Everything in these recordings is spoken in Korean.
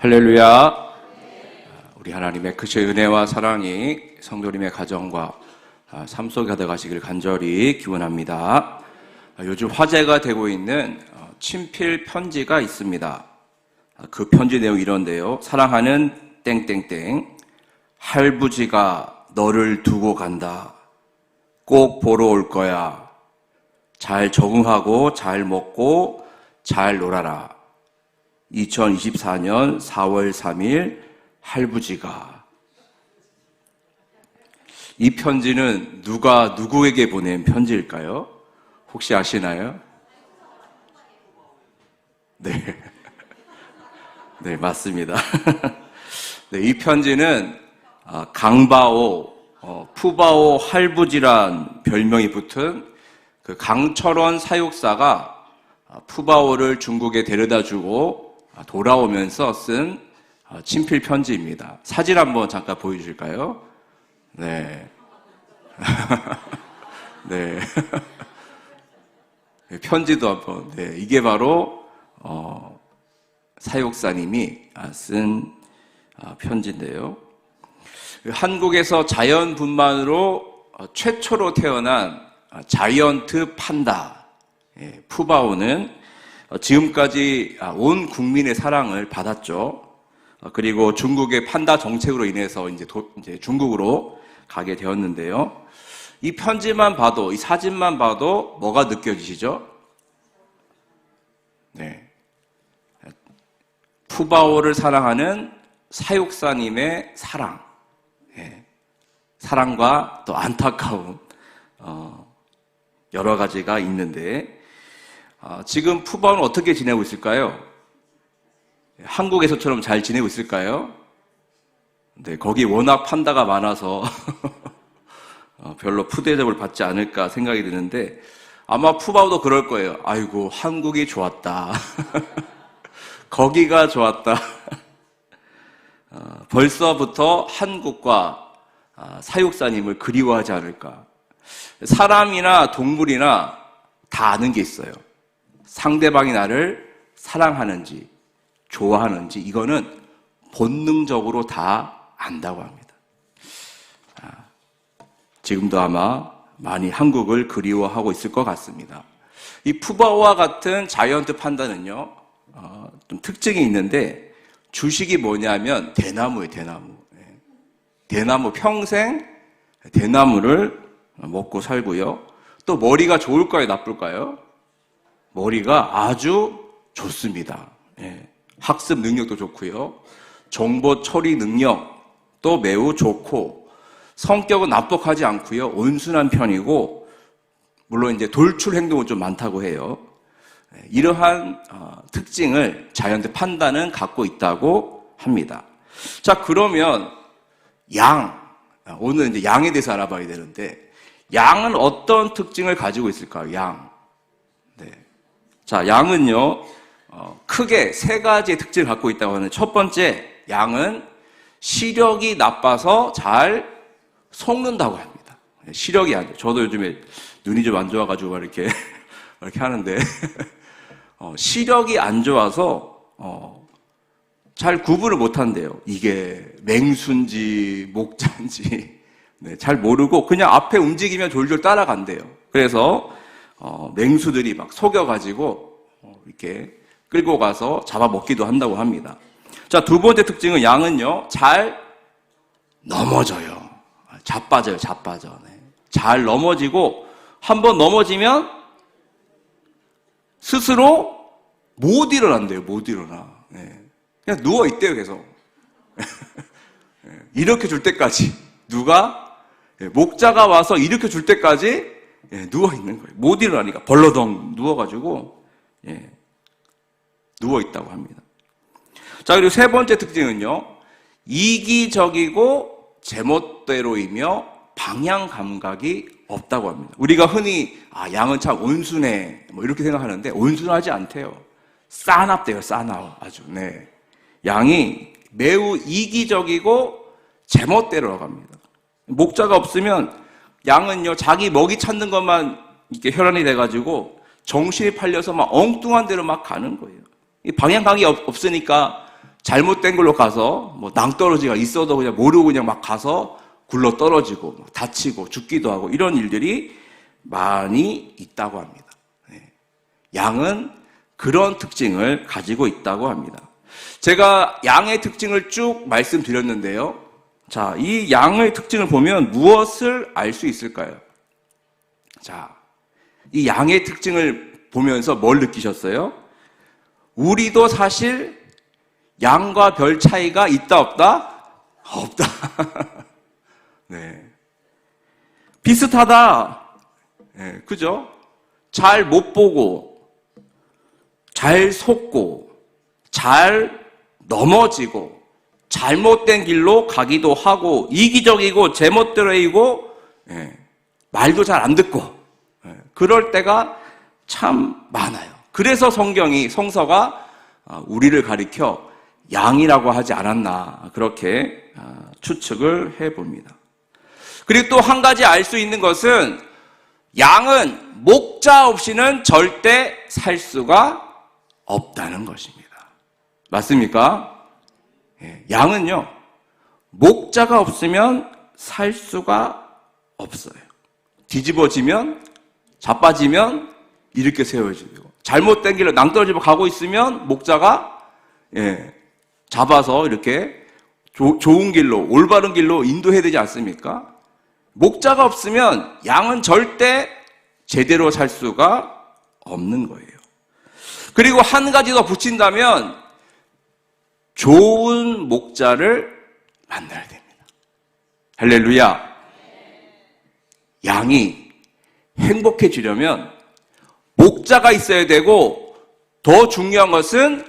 할렐루야. 우리 하나님의 크신 은혜와 사랑이 성도님의 가정과 삶 속에 가득하시길 간절히 기원합니다. 요즘 화제가 되고 있는 친필 편지가 있습니다. 그 편지 내용이 이런데요. 사랑하는 땡땡땡, 할부지가 너를 두고 간다. 꼭 보러 올 거야. 잘 적응하고 잘 먹고 잘 놀아라. 2024년 4월 3일 할부지가. 이 편지는 누가 누구에게 보낸 편지일까요? 혹시 아시나요? 네. 네, 맞습니다. 네, 이 편지는 강바오, 푸바오 할부지란 별명이 붙은 그 강철원 사육사가 푸바오를 중국에 데려다주고 돌아오면서 쓴 친필 편지입니다. 사진 한번 잠깐 보여주실까요? 네. 네. 편지도 한번. 네. 이게 바로 사육사님이 쓴 편지인데요. 한국에서 자연분만으로 최초로 태어난 자이언트 판다 푸바오는 지금까지 온 국민의 사랑을 받았죠. 그리고 중국의 판다 정책으로 인해서 이제 중국으로 가게 되었는데요. 이 편지만 봐도, 이 사진만 봐도 뭐가 느껴지시죠? 네. 푸바오를 사랑하는 사육사님의 사랑. 네. 사랑과 또 안타까운 여러 가지가 있는데, 지금 푸바오는 어떻게 지내고 있을까요? 한국에서처럼 잘 지내고 있을까요? 네, 거기 워낙 판다가 많아서 별로 푸대접을 받지 않을까 생각이 드는데, 아마 푸바오도 그럴 거예요. 아이고, 한국이 좋았다. 거기가 좋았다. 벌써부터 한국과 사육사님을 그리워하지 않을까. 사람이나 동물이나 다 아는 게 있어요. 상대방이 나를 사랑하는지 좋아하는지 이거는 본능적으로 다 안다고 합니다. 지금도 아마 많이 한국을 그리워하고 있을 것 같습니다. 이 푸바오와 같은 자이언트 판다는요, 좀 특징이 있는데 주식이 뭐냐면 대나무예요. 대나무. 대나무, 평생 대나무를 먹고 살고요. 또 머리가 좋을까요, 나쁠까요? 머리가 아주 좋습니다. 학습 능력도 좋고요. 정보 처리 능력도 매우 좋고, 성격은 납득하지 않고요. 온순한 편이고, 물론 이제 돌출 행동은 좀 많다고 해요. 이러한 특징을 자이언트 판다는 갖고 있다고 합니다. 자, 그러면 오늘 이제 양에 대해서 알아봐야 되는데, 양은 어떤 특징을 가지고 있을까요? 양. 네. 자, 양은요, 크게 세 가지의 특징을 갖고 있다고 하는데, 첫 번째, 양은 시력이 나빠서 잘 속는다고 합니다. 시력이 안 좋아요. 저도 요즘에 눈이 좀 안 좋아가지고 이렇게 하는데, 시력이 안 좋아서, 잘 구분을 못 한대요. 이게 맹수인지, 목자인지, 네, 잘 모르고 그냥 앞에 움직이면 졸졸 따라간대요. 그래서, 맹수들이 막 속여가지고, 이렇게 끌고 가서 잡아먹기도 한다고 합니다. 자, 두 번째 특징은 양은요, 잘 넘어져요. 자빠져요, 자빠져. 네. 잘 넘어지고, 한번 넘어지면 스스로 못 일어난대요, 못 일어나. 네. 그냥 누워있대요, 계속. 일으켜 줄 때까지. 목자가 와서 일으켜 줄 때까지 누워있는 거예요. 못 일어나니까 벌러덩 누워가지고, 누워있다고 합니다. 자, 그리고 세 번째 특징은요, 이기적이고 제멋대로이며 방향 감각이 없다고 합니다. 우리가 흔히 양은 참 온순해 뭐 이렇게 생각하는데 온순하지 않대요. 싸납대요, 싸납. 아주. 네. 양이 매우 이기적이고 제멋대로라고 합니다. 목자가 없으면 양은요, 자기 먹이 찾는 것만 이렇게 혈안이 돼가지고 정신이 팔려서 막 엉뚱한 데로 막 가는 거예요. 이 방향감이 없으니까 잘못된 걸로 가서 뭐 낭떠러지가 있어도 그냥 모르고 그냥 막 가서 굴러 떨어지고 다치고 죽기도 하고 이런 일들이 많이 있다고 합니다. 양은 그런 특징을 가지고 있다고 합니다. 제가 양의 특징을 쭉 말씀드렸는데요. 자, 이 양의 특징을 보면 무엇을 알 수 있을까요? 자, 이 양의 특징을 보면서 뭘 느끼셨어요? 우리도 사실 양과 별 차이가 있다 없다? 없다. 네. 비슷하다. 네, 그죠? 잘 못 보고, 잘 속고, 잘 넘어지고, 잘못된 길로 가기도 하고, 이기적이고, 제멋대로이고, 네, 말도 잘 안 듣고, 네, 그럴 때가 참 많아요. 그래서 성서가 우리를 가리켜 양이라고 하지 않았나, 그렇게 추측을 해봅니다. 그리고 또 한 가지 알 수 있는 것은 양은 목자 없이는 절대 살 수가 없다는 것입니다. 맞습니까? 양은요, 목자가 없으면 살 수가 없어요. 뒤집어지면, 자빠지면 이렇게 세워지고, 잘못된 길로 낭떠러지로 가고 있으면 목자가 잡아서 이렇게 좋은 길로, 올바른 길로 인도해야 되지 않습니까? 목자가 없으면 양은 절대 제대로 살 수가 없는 거예요. 그리고 한 가지 더 붙인다면 좋은 목자를 만나야 됩니다. 할렐루야. 양이 행복해지려면 목자가 있어야 되고, 더 중요한 것은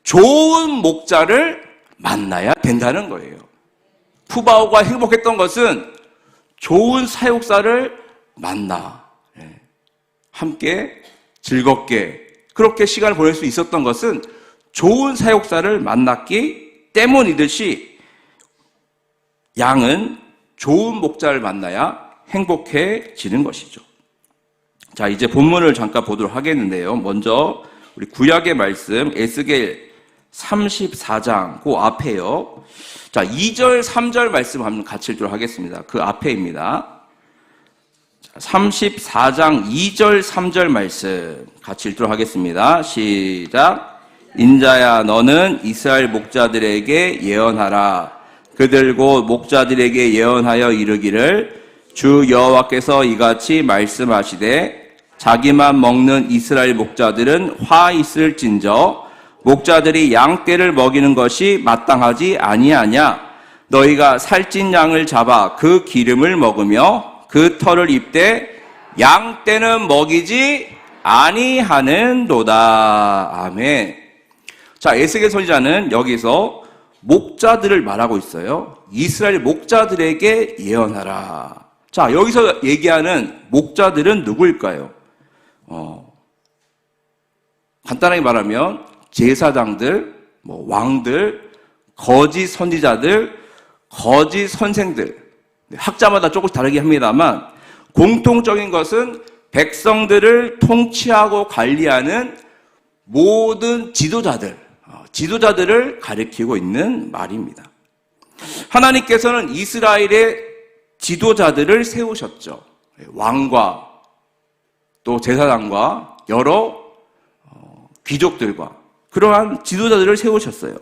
좋은 목자를 만나야 된다는 거예요. 푸바오가 행복했던 것은 좋은 사육사를 만나 함께 즐겁게 그렇게 시간을 보낼 수 있었던 것은 좋은 사육사를 만났기 때문이듯이, 양은 좋은 목자를 만나야 행복해지는 것이죠. 자, 이제 본문을 잠깐 보도록 하겠는데요. 먼저 우리 구약의 말씀 에스겔 34장 그 앞에요. 자, 2절 3절 말씀 한번 같이 읽도록 하겠습니다. 그 앞에입니다. 34장 2절 3절 말씀 같이 읽도록 하겠습니다. 시작. 인자야, 너는 이스라엘 목자들에게 예언하라. 그들 곧 목자들에게 예언하여 이르기를, 주 여호와께서 이같이 말씀하시되, 자기만 먹는 이스라엘 목자들은 화 있을진저 목자들이 양떼를 먹이는 것이 마땅하지 아니하냐. 너희가 살찐 양을 잡아 그 기름을 먹으며 그 털을 입되 양떼는 먹이지 아니하는도다. 아멘. 자, 에스겔 선지자는 여기서 목자들을 말하고 있어요. 이스라엘 목자들에게 예언하라. 자, 여기서 얘기하는 목자들은 누구일까요? 간단하게 말하면 제사장들, 왕들, 거짓 선지자들, 거짓 선생들, 학자마다 조금씩 다르게 합니다만 공통적인 것은 백성들을 통치하고 관리하는 모든 지도자들을 가리키고 있는 말입니다. 하나님께서는 이스라엘의 지도자들을 세우셨죠. 왕과 또 제사장과 여러 귀족들과 그러한 지도자들을 세우셨어요.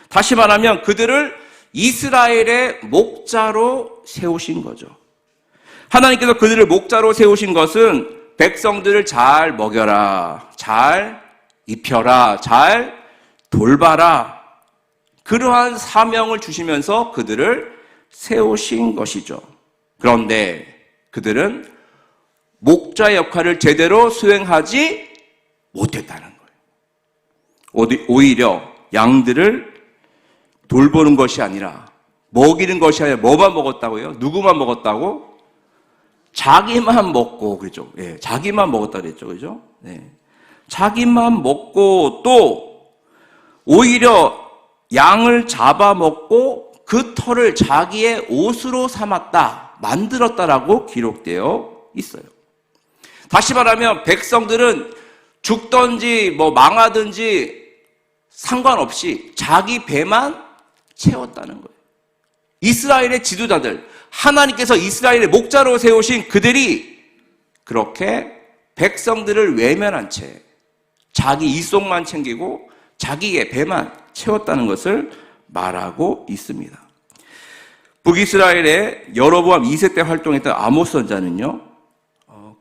다시 말하면 그들을 이스라엘의 목자로 세우신 거죠. 하나님께서 그들을 목자로 세우신 것은 백성들을 잘 먹여라, 잘 입혀라, 잘 돌봐라, 그러한 사명을 주시면서 그들을 세우신 것이죠. 그런데 그들은 목자 역할을 제대로 수행하지 못했다는 거예요. 오히려 양들을 돌보는 것이 아니라, 먹이는 것이 아니라 뭐만 먹었다고요? 누구만 먹었다고? 자기만 먹고, 그죠? 예, 자기만 먹었다 그랬죠, 그죠? 네. 자기만 먹고 또 오히려 양을 잡아먹고 그 털을 자기의 옷으로 삼았다, 만들었다라고 기록되어 있어요. 다시 말하면 백성들은 죽든지 망하든지 상관없이 자기 배만 채웠다는 거예요. 이스라엘의 지도자들, 하나님께서 이스라엘의 목자로 세우신 그들이 그렇게 백성들을 외면한 채 자기 이속만 챙기고 자기의 배만 채웠다는 것을 말하고 있습니다. 북이스라엘의 여로보암 2세 때 활동했던 아모스 선지자는요,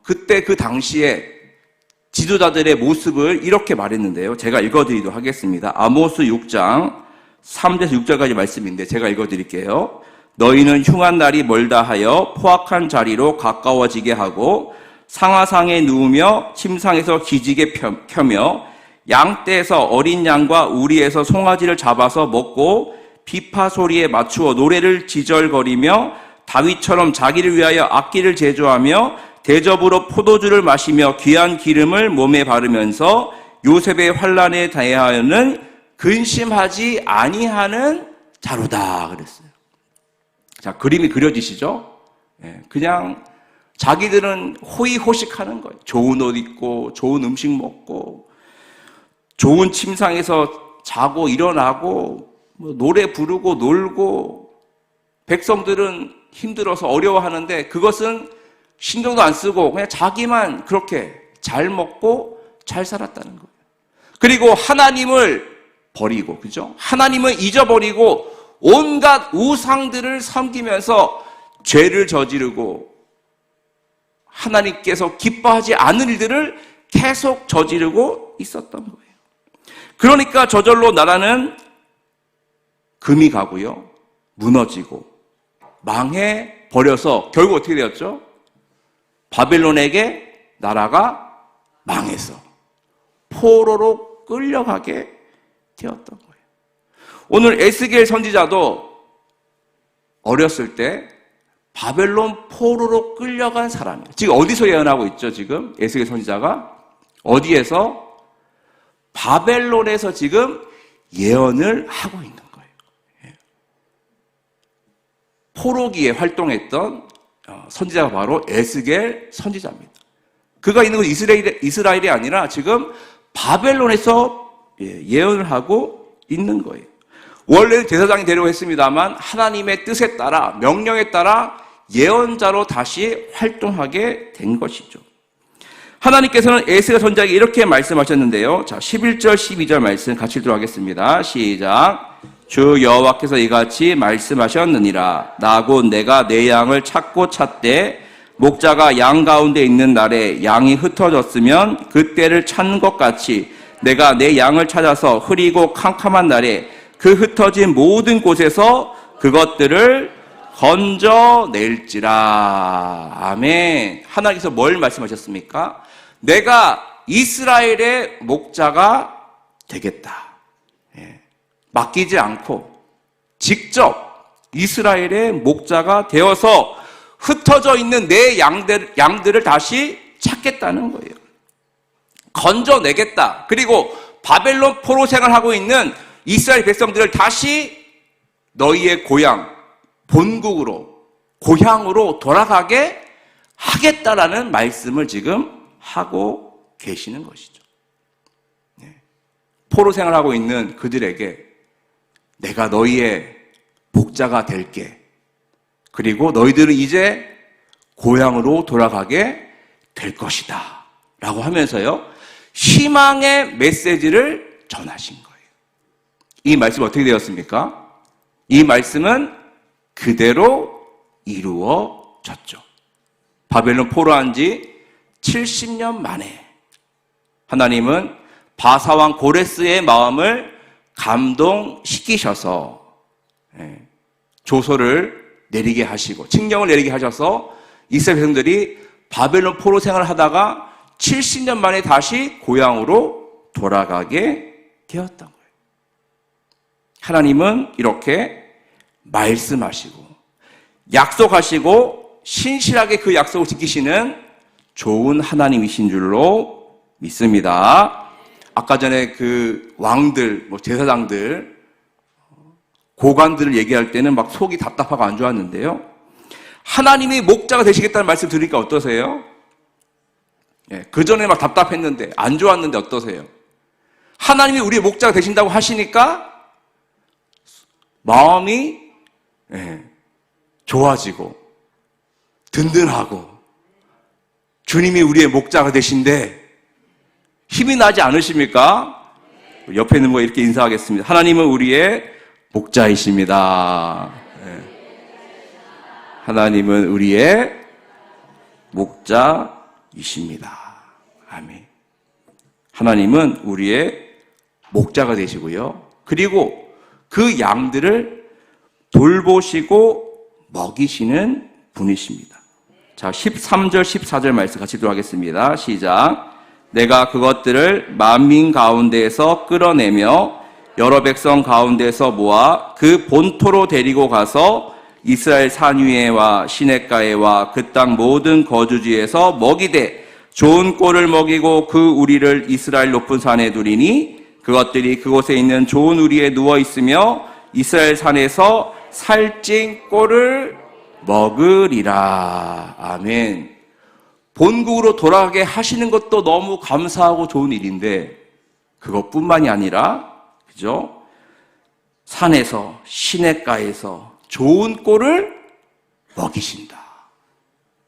그때 그 당시에 지도자들의 모습을 이렇게 말했는데요. 제가 읽어드리도록 하겠습니다. 아모스 6장 3절에서 6절까지 말씀인데 제가 읽어드릴게요. 너희는 흉한 날이 멀다 하여 포악한 자리로 가까워지게 하고 상하상에 누우며 침상에서 기지개 켜며 양떼에서 어린 양과 우리에서 송아지를 잡아서 먹고 비파 소리에 맞추어 노래를 지절거리며 다윗처럼 자기를 위하여 악기를 제조하며 대접으로 포도주를 마시며 귀한 기름을 몸에 바르면서 요셉의 환난에 대하여는 근심하지 아니하는 자로다 그랬어요. 자, 그림이 그려지시죠? 그냥 자기들은 호의호식하는 거예요. 좋은 옷 입고 좋은 음식 먹고 좋은 침상에서 자고 일어나고 노래 부르고 놀고 백성들은 힘들어서 어려워하는데 그것은 신경도 안 쓰고 그냥 자기만 그렇게 잘 먹고 잘 살았다는 거예요. 그리고 하나님을 버리고, 그죠? 하나님을 잊어버리고 온갖 우상들을 섬기면서 죄를 저지르고 하나님께서 기뻐하지 않는 일들을 계속 저지르고 있었던 거예요. 그러니까 저절로 나라는 금이 가고요, 무너지고 망해 버려서 결국 어떻게 되었죠? 바벨론에게 나라가 망해서 포로로 끌려가게 되었던 거예요. 오늘 에스겔 선지자도 어렸을 때 바벨론 포로로 끌려간 사람이에요. 지금 어디서 예언하고 있죠? 지금 에스겔 선지자가 어디에서? 바벨론에서 지금 예언을 하고 있는 거예요. 포로기에 활동했던 선지자가 바로 에스겔 선지자입니다. 그가 있는 곳은 이스라엘이 아니라 지금 바벨론에서 예언을 하고 있는 거예요. 원래는 제사장이 되려고 했습니다만 하나님의 뜻에 따라, 명령에 따라 예언자로 다시 활동하게 된 것이죠. 하나님께서는 에스겔 선지자에게 이렇게 말씀하셨는데요. 자, 11절, 12절 말씀 같이 읽도록 하겠습니다. 시작. 주 여호와께서 이같이 말씀하셨느니라. 나 곧 내가 내 양을 찾고 찾되 목자가 양 가운데 있는 날에 양이 흩어졌으면 그때를 찾는 것 같이 내가 내 양을 찾아서 흐리고 캄캄한 날에 그 흩어진 모든 곳에서 그것들을 건져낼지라. 아멘. 하나님께서 뭘 말씀하셨습니까? 내가 이스라엘의 목자가 되겠다. 맡기지 않고 직접 이스라엘의 목자가 되어서 흩어져 있는 내 양들을 다시 찾겠다는 거예요. 건져내겠다. 그리고 바벨론 포로 생활하고 있는 이스라엘 백성들을 다시 너희의 고향, 본국으로, 고향으로 돌아가게 하겠다라는 말씀을 지금 하고 계시는 것이죠. 포로 생활하고 있는 그들에게 내가 너희의 목자가 될게. 그리고 너희들은 이제 고향으로 돌아가게 될 것이다. 라고 하면서요, 희망의 메시지를 전하신 거예요. 이 말씀 어떻게 되었습니까? 이 말씀은 그대로 이루어졌죠. 바벨론 포로한 지 70년 만에 하나님은 바사왕 고레스의 마음을 감동시키셔서 조서를 내리게 하시고 칙령을 내리게 하셔서 이스라엘 백성들이 바벨론 포로 생활을 하다가 70년 만에 다시 고향으로 돌아가게 되었던 거예요. 하나님은 이렇게 말씀하시고 약속하시고 신실하게 그 약속을 지키시는 좋은 하나님이신 줄로 믿습니다. 아까 전에 그 왕들, 제사장들, 고관들을 얘기할 때는 막 속이 답답하고 안 좋았는데요. 하나님이 목자가 되시겠다는 말씀 들으니까 어떠세요? 그 전에 막 답답했는데, 안 좋았는데 어떠세요? 하나님이 우리의 목자가 되신다고 하시니까 마음이 좋아지고 든든하고 주님이 우리의 목자가 되신데 힘이 나지 않으십니까? 옆에 있는 분 이렇게 인사하겠습니다. 하나님은 우리의 목자이십니다. 하나님은 우리의 목자이십니다. 아멘. 하나님은 우리의 목자가 되시고요. 그리고 그 양들을 돌보시고 먹이시는 분이십니다. 자, 13절, 14절 말씀 같이 들어가겠습니다. 시작. 내가 그것들을 만민 가운데에서 끌어내며 여러 백성 가운데서 모아 그 본토로 데리고 가서 이스라엘 산 위에와 시냇가에와 그 땅 모든 거주지에서 먹이되 좋은 꼴을 먹이고 그 우리를 이스라엘 높은 산에 두리니 그것들이 그곳에 있는 좋은 우리에 누워 있으며 이스라엘 산에서 살찐 꼴을 먹으리라. 아멘. 본국으로 돌아가게 하시는 것도 너무 감사하고 좋은 일인데 그것뿐만이 아니라 그죠? 산에서 시냇가에서 좋은 꼴을 먹이신다.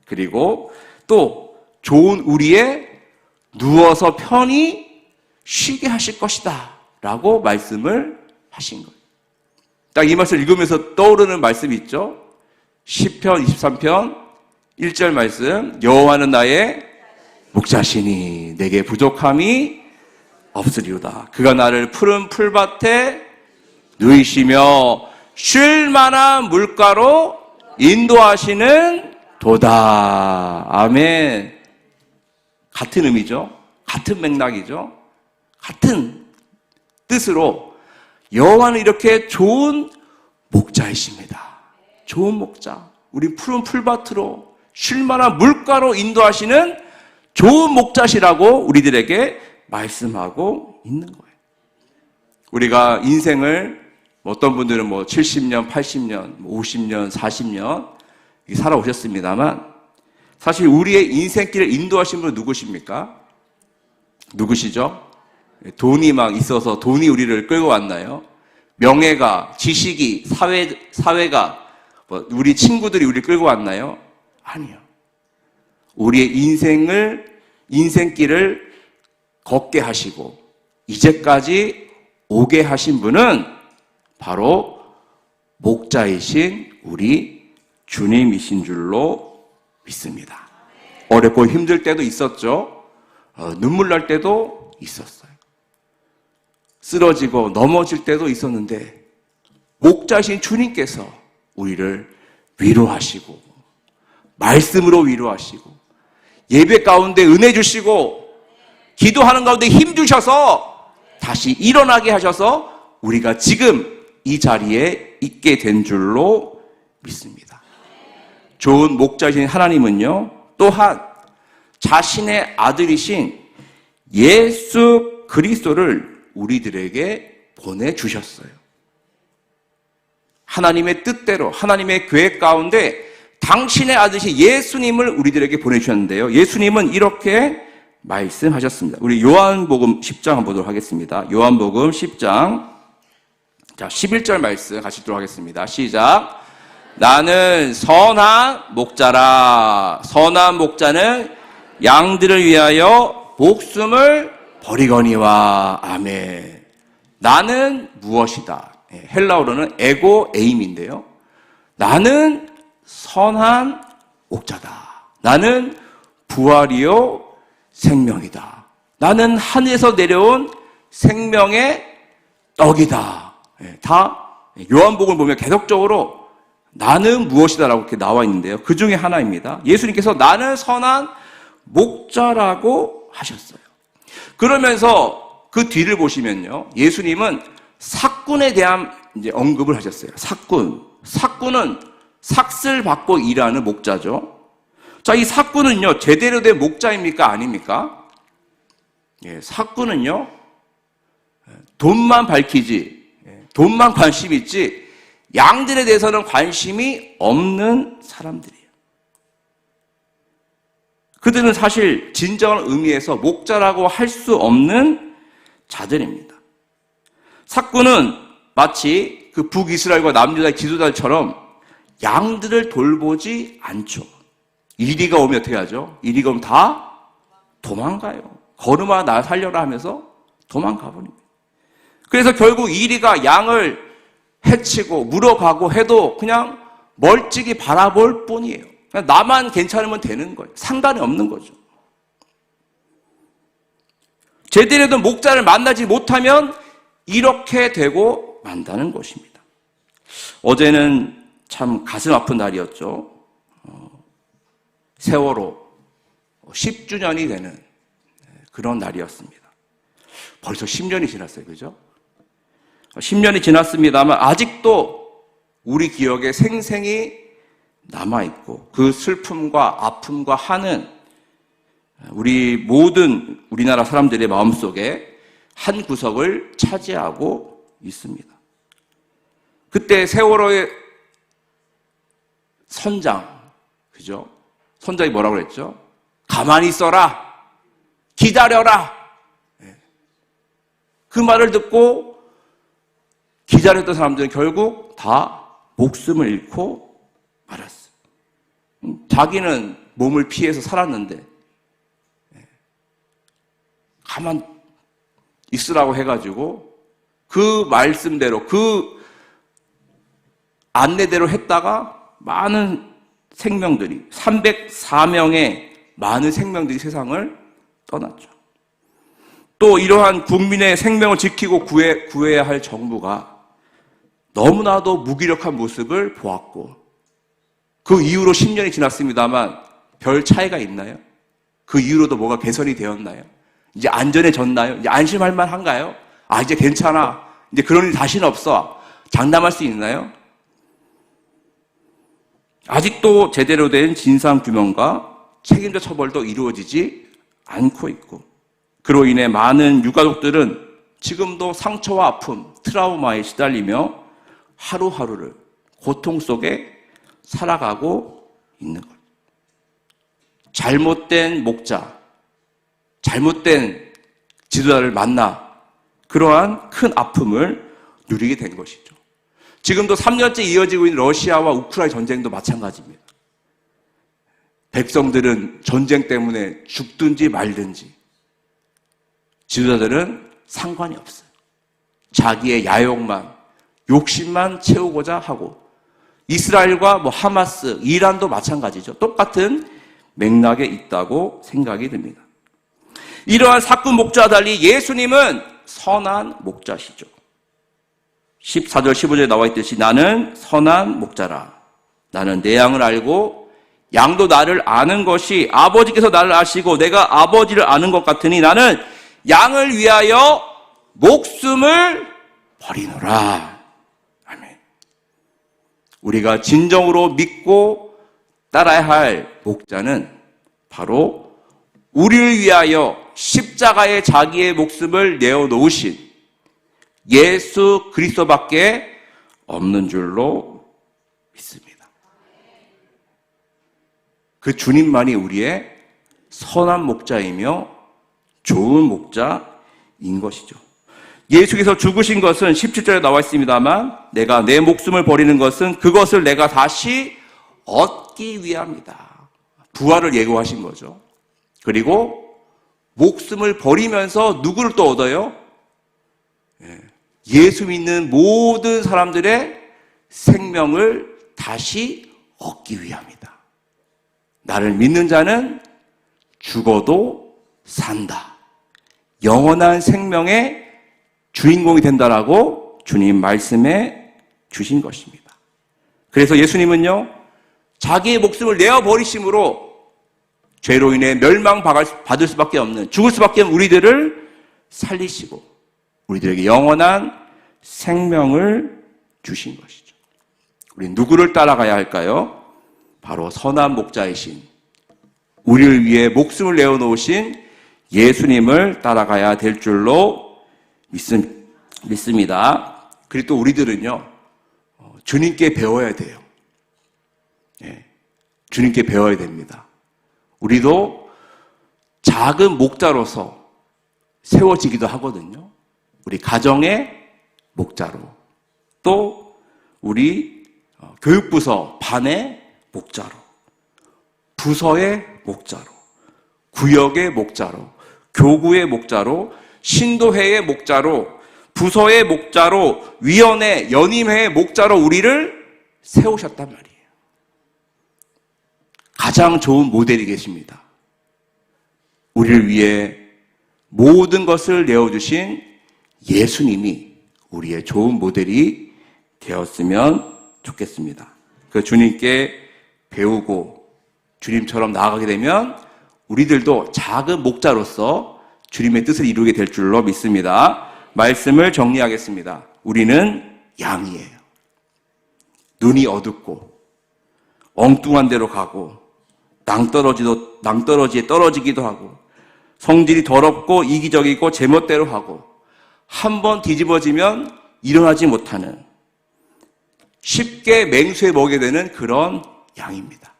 그리고 또 좋은 우리에 누워서 편히 쉬게 하실 것이다 라고 말씀을 하신 거예요. 딱 이 말씀을 읽으면서 떠오르는 말씀이 있죠. 시편 23편 1절 말씀, 여호와는 나의 목자시니 내게 부족함이 없으리로다. 그가 나를 푸른 풀밭에 누이시며 쉴 만한 물가로 인도하시는 도다. 아멘. 같은 의미죠. 같은 맥락이죠. 같은 뜻으로 여호와는 이렇게 좋은 목자이십니다. 좋은 목자. 우리 푸른 풀밭으로 쉴 만한 물가로 인도하시는 좋은 목자시라고 우리들에게 말씀하고 있는 거예요. 우리가 인생을 어떤 분들은 70년, 80년, 50년, 40년 살아오셨습니다만 사실 우리의 인생길을 인도하신 분은 누구십니까? 누구시죠? 돈이 막 있어서 돈이 우리를 끌고 왔나요? 명예가, 지식이, 사회가, 우리 친구들이 우리를 끌고 왔나요? 아니요. 우리의 인생길을 걷게 하시고 이제까지 오게 하신 분은 바로 목자이신 우리 주님이신 줄로 믿습니다. 어렵고 힘들 때도 있었죠. 눈물 날 때도 있었어요. 쓰러지고 넘어질 때도 있었는데 목자이신 주님께서 우리를 위로하시고 말씀으로 위로하시고 예배 가운데 은혜 주시고 기도하는 가운데 힘 주셔서 다시 일어나게 하셔서 우리가 지금 이 자리에 있게 된 줄로 믿습니다. 좋은 목자이신 하나님은요, 또한 자신의 아들이신 예수 그리스도를 우리들에게 보내주셨어요. 하나님의 뜻대로 하나님의 계획 가운데 당신의 아들이신 예수님을 우리들에게 보내주셨는데요. 예수님은 이렇게 말씀하셨습니다. 우리 요한복음 10장 한번 보도록 하겠습니다. 요한복음 10장 자 11절 말씀 같이 듣도록 하겠습니다. 시작. 나는 선한 목자라. 선한 목자는 양들을 위하여 목숨을 버리거니와. 아멘. 나는 무엇이다. 헬라어로는 에고 에임인데요. 나는 선한 목자다. 나는 부활이요 생명이다. 나는 하늘에서 내려온 생명의 떡이다. 다 요한복음을 보면 계속적으로 나는 무엇이다라고 이렇게 나와 있는데요. 그 중에 하나입니다. 예수님께서 나는 선한 목자라고 하셨어요. 그러면서 그 뒤를 보시면요. 예수님은 삭군에 대한 이제 언급을 하셨어요. 삭군은 삭슬 받고 일하는 목자죠. 자, 이 삭군은요, 제대로 된 목자입니까? 아닙니까? 삭군은요, 돈만 밝히지, 돈만 관심 있지, 양들에 대해서는 관심이 없는 사람들이에요. 그들은 사실 진정한 의미에서 목자라고 할 수 없는 자들입니다. 삭구는 마치 그 북이스라엘과 남유다의 지도자들처럼 양들을 돌보지 않죠. 이리가 오면 어떻게 하죠? 이리가 오면 다 도망가요. 걸음아 나 살려라 하면서 도망가 버립니다. 그래서 결국 이리가 양을 해치고 물어가고 해도 그냥 멀찍이 바라볼 뿐이에요. 그냥 나만 괜찮으면 되는 거예요. 상관이 없는 거죠. 제대로 된 목자를 만나지 못하면 이렇게 되고 만다는 것입니다. 어제는 참 가슴 아픈 날이었죠. 세월호 10주년이 되는 그런 날이었습니다. 벌써 10년이 지났어요. 그죠? 10년이 지났습니다만 아직도 우리 기억에 생생히 남아있고 그 슬픔과 아픔과 한은 우리 모든 우리나라 사람들의 마음속에 한 구석을 차지하고 있습니다. 그때 세월호의 선장, 그죠? 선장이 뭐라고 그랬죠? 가만히 있어라! 기다려라! 그 말을 듣고 기다렸던 사람들은 결국 다 목숨을 잃고 말았어요. 자기는 몸을 피해서 살았는데 가만 있으라고 해가지고 그 말씀대로 그 안내대로 했다가 많은 생명들이 304명의 많은 생명들이 세상을 떠났죠. 또 이러한 국민의 생명을 지키고 구해야 할 정부가 너무나도 무기력한 모습을 보았고 그 이후로 10년이 지났습니다만 별 차이가 있나요? 그 이후로도 뭐가 개선이 되었나요? 이제 안전해졌나요? 이제 안심할 만한가요? 아 이제 괜찮아. 이제 그런 일 다시는 없어. 장담할 수 있나요? 아직도 제대로 된 진상규명과 책임자 처벌도 이루어지지 않고 있고 그로 인해 많은 유가족들은 지금도 상처와 아픔, 트라우마에 시달리며 하루하루를 고통 속에 살아가고 있는 거예요. 잘못된 목자, 잘못된 지도자를 만나 그러한 큰 아픔을 누리게 된 것이죠. 지금도 3년째 이어지고 있는 러시아와 우크라이나 전쟁도 마찬가지입니다. 백성들은 전쟁 때문에 죽든지 말든지 지도자들은 상관이 없어요. 자기의 야욕만, 욕심만 채우고자 하고 이스라엘과 하마스, 이란도 마찬가지죠. 똑같은 맥락에 있다고 생각이 듭니다. 이러한 사꾼 목자와 달리 예수님은 선한 목자시죠. 14절 15절에 나와 있듯이 나는 선한 목자라. 나는 내 양을 알고 양도 나를 아는 것이 아버지께서 나를 아시고 내가 아버지를 아는 것 같으니 나는 양을 위하여 목숨을 버리노라. 아멘. 우리가 진정으로 믿고 따라야 할 목자는 바로 우리를 위하여 십자가에 자기의 목숨을 내어놓으신 예수 그리스도밖에 없는 줄로 믿습니다. 그 주님만이 우리의 선한 목자이며 좋은 목자인 것이죠. 예수께서 죽으신 것은 17절에 나와 있습니다만 내가 내 목숨을 버리는 것은 그것을 내가 다시 얻기 위함이다. 부활을 예고하신 거죠. 그리고 목숨을 버리면서 누구를 또 얻어요? 예수 믿는 모든 사람들의 생명을 다시 얻기 위함이다. 나를 믿는 자는 죽어도 산다. 영원한 생명의 주인공이 된다라고 주님 말씀해 주신 것입니다. 그래서 예수님은요, 자기의 목숨을 내어버리심으로 죄로 인해 멸망받을 수밖에 없는, 죽을 수밖에 없는 우리들을 살리시고 우리들에게 영원한 생명을 주신 것이죠. 우리 누구를 따라가야 할까요? 바로 선한 목자이신, 우리를 위해 목숨을 내어놓으신 예수님을 따라가야 될 줄로 믿습니다. 그리고 또 우리들은요, 주님께 배워야 돼요. 주님께 배워야 됩니다. 우리도 작은 목자로서 세워지기도 하거든요. 우리 가정의 목자로, 또 우리 교육부서 반의 목자로, 부서의 목자로, 구역의 목자로, 교구의 목자로, 신도회의 목자로, 부서의 목자로, 위원회, 연임회의 목자로 우리를 세우셨단 말이에요. 가장 좋은 모델이 계십니다. 우리를 위해 모든 것을 내어주신 예수님이 우리의 좋은 모델이 되었으면 좋겠습니다. 그 주님께 배우고 주님처럼 나아가게 되면 우리들도 작은 목자로서 주님의 뜻을 이루게 될 줄로 믿습니다. 말씀을 정리하겠습니다. 우리는 양이에요. 눈이 어둡고 엉뚱한 데로 가고 낭떠러지에 떨어지기도 하고 성질이 더럽고 이기적이고 제멋대로 하고 한번 뒤집어지면 일어나지 못하는, 쉽게 맹수에 먹게 되는 그런 양입니다.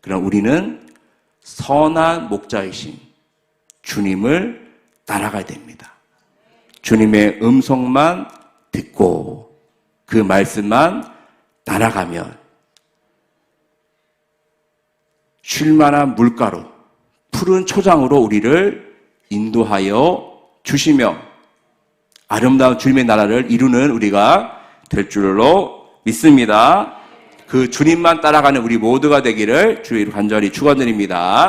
그럼 우리는 선한 목자이신 주님을 따라가야 됩니다. 주님의 음성만 듣고 그 말씀만 따라가면 쉴만한 물가로, 푸른 초장으로 우리를 인도하여 주시며 아름다운 주님의 나라를 이루는 우리가 될 줄로 믿습니다. 그 주님만 따라가는 우리 모두가 되기를 주의 이름으로 간절히 축원드립니다.